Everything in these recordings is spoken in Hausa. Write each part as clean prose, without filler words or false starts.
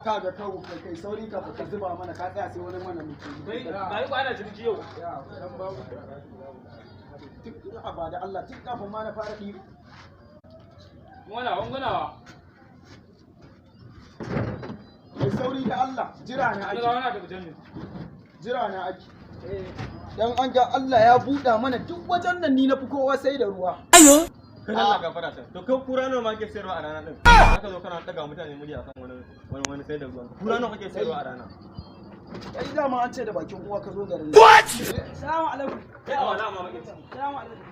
kaga kawo kai sauri ka fita zuba mana ka tsaya sai wani mana mutum bai ko ana ciniki yau dan babu tun abada Allah tun kafin ma na fara ɗi wanganawa kai sauri da Allah jira na ake jira na ake dan an ga Allah ya buɗa mana duk wajen nan ni na fi kowa sai da ruwa ayo kai Allah gafara ta to kai kura nawa ma ke sayarwa a rana din haka zo kana daga mutane murya akan wani sai da ruwan kura nawa kake sayarwa a rana kai dama an ce da bakin uwa ka zo garin what assalamu alaikum kai a wala ma maki assalamu alaikum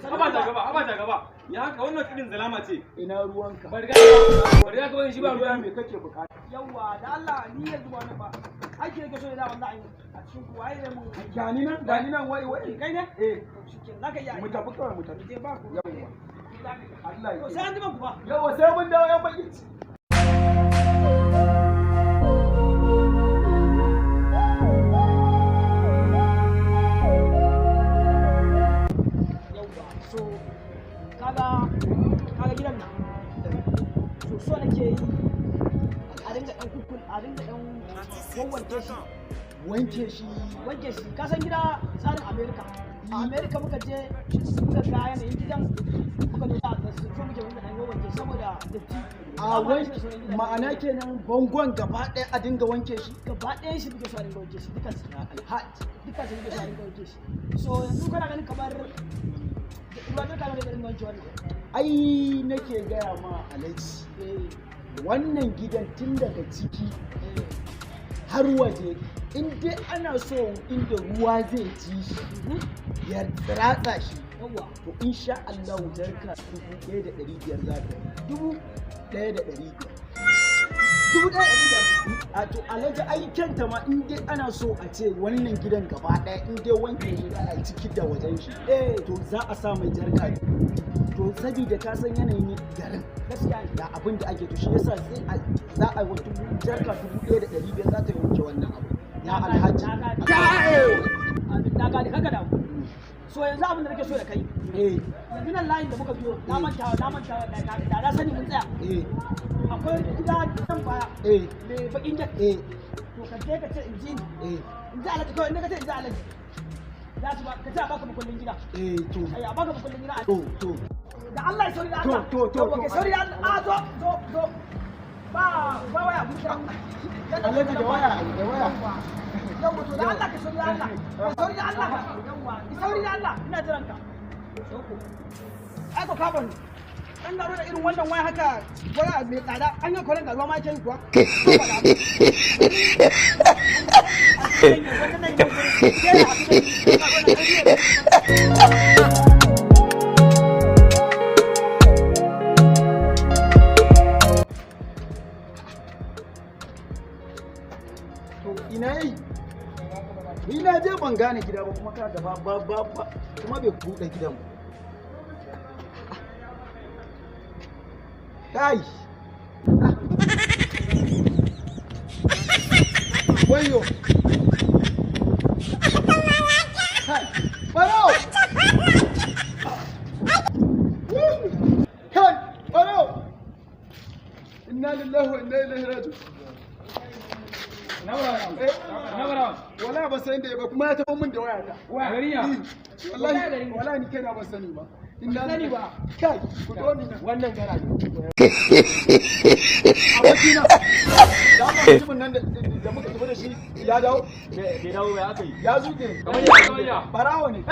haba ta gaba ya haka wannan kidin zalama ce ina ruwanka bari ga wani shi ba ruwa me kake bukata yawa da Allah ni yanzu ba ba ake yake so da wanda a cikin ku waye da mun gani nan wai kai ne shikenan zaka iya mu tafi kawai mu tafi je ba ku yawa Allah ya sai an ji ku ba yawa sai mun dawo yan baki so kaga gidan nan so nake yi a dinga dan kukul a dinga dan wanke shi ka san gida tsarin America a America muka je muka ga yanayin gidan muka zo da su so muke wanda dan wanke saboda datti a wanke ma'ana kenan bangon gaba ɗaya a dinga wanke shi gaba ɗayan shi muke so a dinga wanke shi duka su muke so a dinga wanke shi so yanzu kana ganin kamar ai nake gaya ma Alhaji wannan gidan tun daga ciki har waje in dai ana so inda ruwa zai ci shi ya ratsa shi to insha Allah jarka 1,500 za ta 1,500 a to Alhaji ai kyanta ma in dai ana so a ce wannan gidan gaba daya in dai wanke shi da a ciki da wajen shi to za a sa mai jarka to saboda ka san yanayin garin gaskiya da abin da ake to shi yasa sai za a wata jarka 1,500 za ta yanke wannan abu ya Alhaji na gane kanka da so yanzu abin da nake so da kai yanzu nan layin da muka biyo na manta da na sani mun tsaya akwai gida nan baya mai bakin jan to ka je ka ce in ji Alhaji kawai inda ka ce in ji Alhaji za su ka ce a baka makullin gida to a baka makullin gida to da Allah ya sauri da Allah to sauri da Allah zo ba waya buta Alhaji da waya yawa to da Allah ka sauri da Allah ka sauri da Allah yawa ki sauri da Allah ina jiran ka ai ko ka bani an daro da irin wannan waya haka waya mai tsada an yi kwanan da ruwa ma yake kuwa ina yi ni na je ban gane gida ba kuma ka gaba ba kuma bai buɗe gidan ba kai wayo kai baro kai baro inna lillahi wa inna ilaihi raji'un wala ba san da ba kuma ya taɓa min da waya ta wallahi ni kaina ba sani ba inna sani ba kai ku doni nan wannan gara ne abokina da mutumin nan da muka tafi da shi ya dawo bai dawo bai aka yi ya zuke kamar ya barawo ne